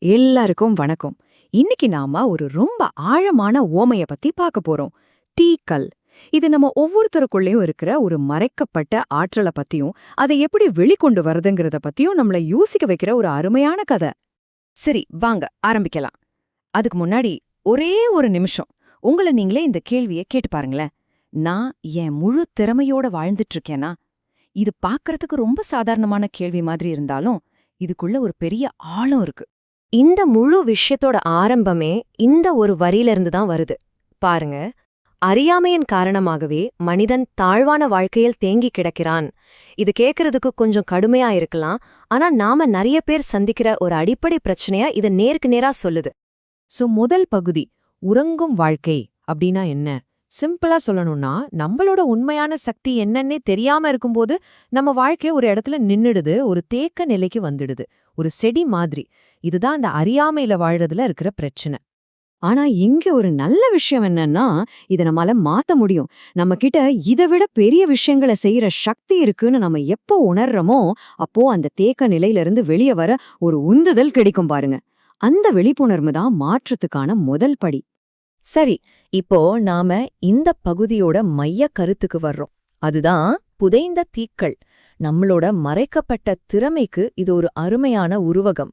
எல்லாருக்கும் வணக்கம். இன்னைக்கு நாம ஒரு ரொம்ப ஆழமான ஓமைய பத்தி பார்க்க போறோம். தீக்கல். இது நம்ம ஒவ்வொருத்தருக்குள்ளேயும் இருக்கிற ஒரு மறைக்கப்பட்ட ஆற்றலை பத்தியும், அதை எப்படி வெளிக்கொண்டு வருதுங்கிறத பத்தியும் நம்மள யோசிக்க வைக்கிற ஒரு அருமையான கதை. சரி, வாங்க ஆரம்பிக்கலாம். அதுக்கு முன்னாடி ஒரே ஒரு நிமிஷம் உங்கள நீங்களே இந்த கேள்வியை கேட்டு பாருங்களேன். நான் என் முழு திறமையோட வாழ்ந்துட்டு இருக்கேனா? இது பார்க்கறதுக்கு ரொம்ப சாதாரணமான கேள்வி மாதிரி இருந்தாலும், இதுக்குள்ள ஒரு பெரிய ஆழம் இருக்கு. இந்த முழு விஷயத்தோட ஆரம்பமே இந்த ஒரு வரியிலிருந்து தான் வருது. பாருங்க, அறியாமையின் காரணமாகவே மனிதன் தாழ்வான வாழ்க்கையில் தேங்கி கிடக்கிறான். இது கேட்கறதுக்கு கொஞ்சம் கடுமையா இருக்கலாம், ஆனா நாம நிறைய பேர் சந்திக்கிற ஒரு அடிப்படை பிரச்சனையா இது நேருக்கு நேரா சொல்லுது. முதல் பகுதி, உறங்கும் வாழ்க்கை அப்படின்னா என்ன? சிம்பிளா சொல்லணும்னா, நம்மளோட உண்மையான சக்தி என்னன்னே தெரியாம இருக்கும்போது நம்ம வாழ்க்கை ஒரு இடத்துல நின்னுடுது, ஒரு தேக்க நிலைக்கு வந்துடுது, ஒரு செடி மாதிரி. இதுதான் அந்த அறியாமையில வாழறதுல இருக்கிற பிரச்சனை. ஆனா இங்க ஒரு நல்ல விஷயம் என்னன்னா, இத நம்மால மாத்த முடியும். நம்ம கிட்ட இதை விட பெரிய விஷயங்களை செய்யற சக்தி இருக்குன்னு நம்ம எப்போ உணர்றோமோ, அப்போ அந்த தேக்க நிலையிலிருந்து வெளியே வர ஒரு உந்துதல் கிடைக்கும் பாருங்க. அந்த விழிப்புணர்வு தான் மாற்றத்துக்கான முதல் படி. சரி, இப்போ நாம இந்த பகுதியோட மைய கருத்துக்கு வர்றோம். அதுதான் புதைந்த தீக்கள். நம்மளோட மறைக்கப்பட்ட திறமைக்கு இது ஒரு அருமையான உருவகம்.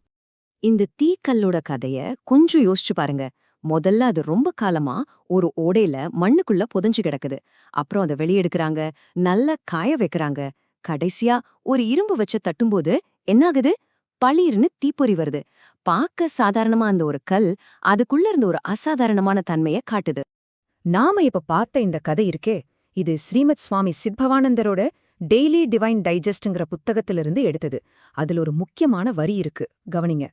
இந்த தீக்கல்லோட கதைய கொஞ்சம் யோசிச்சு பாருங்க. முதல்ல அது ரொம்ப காலமா ஒரு ஓடையில மண்ணுக்குள்ள புதைஞ்சு கிடக்குது. அப்புறம் அதை வெளியெடுக்கறாங்க, நல்லா காய வைக்கிறாங்க. கடைசியா ஒரு இரும்பு வச்சு தட்டும்போது என்னாகுது? பளீர்னு தீப்பொறி வருது. பார்க்க சாதாரணமா அந்த ஒரு கல் அதுக்குள்ள இருந்த ஒரு அசாதாரணமான தன்மையை காட்டுது. நாம இப்ப பார்த்த இந்த கதை இருக்கே, இது ஸ்ரீமத் சுவாமி சித்பவானந்தரோட டெய்லி டிவைன் டைஜஸ்ட்ங்கிற புத்தகத்திலிருந்து எடுத்தது. அதுல ஒரு முக்கியமான வரி இருக்கு, கவனிங்க.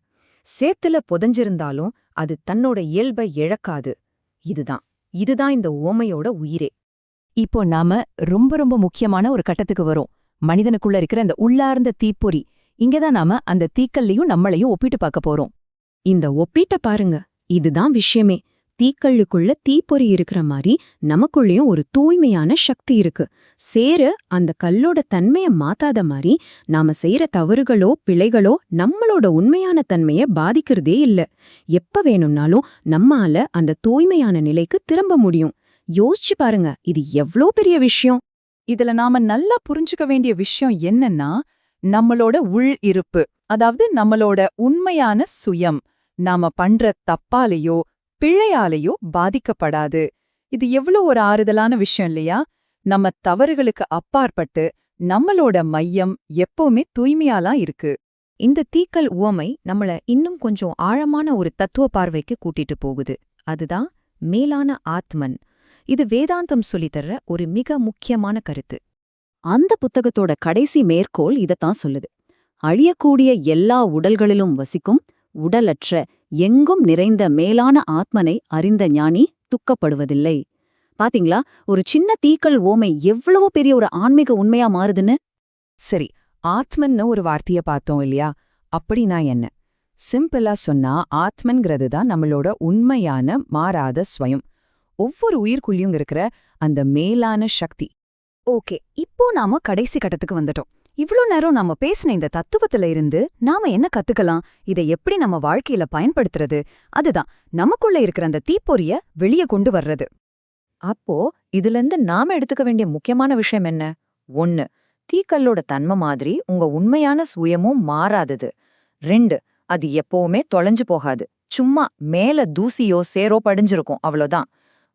சேத்துல புதைஞ்சிருந்தாலும் அது தன்னோட இயல்பை இழக்காது. இதுதான் இந்த ஓமையோட உயிரே. இப்போ நாம ரொம்ப ரொம்ப முக்கியமான ஒரு கட்டத்துக்கு வரோம். மனிதனுக்குள்ள இருக்கிற அந்த உள்ளார்ந்த தீப்பொறி. இங்கதான் நாம அந்த தீக்கல்லையும் நம்மளையும் ஒப்பிட்டு பார்க்க போறோம். இந்த ஒப்பீட்ட பாருங்க, இதுதான் விஷயமே. தீக்கல்லுக்குள்ள தீப்பொறி இருக்கிற மாதிரி நமக்குள்ளேயும் ஒரு தூய்மையான சக்தி இருக்கு. சேரு அந்த கல்லோட தன்மைய மாத்தாத மாதிரி நாம செய்யற தவறுகளோ பிழைகளோ நம்மளோட உண்மையான தன்மைய பாதிக்கிறதே இல்ல. எப்ப வேணும்னாலும் நம்மால அந்த தூய்மையான நிலைக்கு திரும்ப முடியும். யோசிச்சு பாருங்க, இது எவ்ளோ பெரிய விஷயம். இதுல நாம நல்லா புரிஞ்சுக்க வேண்டிய விஷயம் என்னன்னா, நம்மளோட உள் இருப்பு, அதாவது நம்மளோட உண்மையான சுயம், நாம பண்ற தப்பாலேயோ பிழையாலேயோ பாதிக்கப்படாது. இது எவ்வளோ ஒரு ஆறுதலான விஷயம் இல்லையா? நம்ம தவறுகளுக்கு அப்பாற்பட்டு நம்மளோட மையம் எப்பவுமே தூய்மையாலாம் இருக்கு. இந்த தீக்கல் உவமை நம்மள இன்னும் கொஞ்சம் ஆழமான ஒரு தத்துவ பார்வைக்கு கூட்டிட்டு போகுது. அதுதான் மேலான ஆத்மன். இது வேதாந்தம் சொல்லித்தர்ற ஒரு மிக முக்கியமான கருத்து. அந்த புத்தகத்தோட கடைசி மேற்கோள் இதத்தான் சொல்லுது. அழியக்கூடிய எல்லா உடல்களிலும் வசிக்கும் உடலற்ற எங்கும் நிறைந்த மேலான ஆத்மனை அறிந்த ஞானி துக்கப்படுவதில்லை. பாத்தீங்களா, ஒரு சின்ன தீக்கல் ஓமை எவ்வளவு பெரிய ஒரு ஆன்மீக உண்மையா மாறுதுன்னு. சரி, ஆத்மன்னு ஒரு வார்த்தைய பார்த்தோம் இல்லையா? அப்படின்னா என்ன? சிம்பிளா சொன்னா, ஆத்மன்கிறது தான் நம்மளோட உண்மையான மாறாத ஸ்வயம். ஒவ்வொரு உயிர்க்குள்ளியும் இருக்கிற அந்த மேலான சக்தி. ஓகே, இப்போ நாம கடைசி கட்டத்துக்கு வந்துட்டோம். இவ்ளோ நேரம் நாம பேசின இந்த தத்துவத்துல இருந்து நாம என்ன கத்துக்கலாம்? இதை எப்படி நம்ம வாழ்க்கையில பயன்படுத்துறது? அதுதான் நமக்குள்ள இருக்கிற அந்த தீப்பொறிய வெளியே கொண்டு வர்றது. அப்போ இதுல இருந்து நாம எடுத்துக்க வேண்டிய முக்கியமான விஷயம் என்ன? 1. தீக்கல்லோட தன்மை மாதிரி உங்க உண்மையான சுயமும் மாறாதது. 2. அது எப்பவுமே தொலைஞ்சு போகாது. சும்மா மேல தூசியோ சேரோ படிஞ்சிருக்கும், அவ்வளோதான்.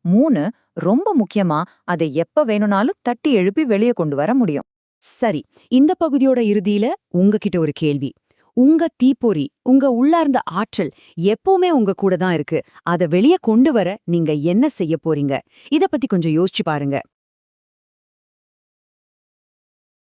3. ரொம்ப முக்கியமா, அதை எப்ப வேணும்னாலும் தட்டி எழுப்பி வெளியே கொண்டு வர முடியும். சரி, இந்த பகுதியோட இறுதியில உங்ககிட்ட ஒரு கேள்வி. உங்க தீப்பொறி, உங்க உள்ளார்ந்த ஆற்றல் எப்பவுமே உங்க கூட தான் இருக்கு. அதை வெளியே கொண்டு வர நீங்க என்ன செய்ய போறீங்க? இத பத்தி கொஞ்சம் யோசிச்சு பாருங்க.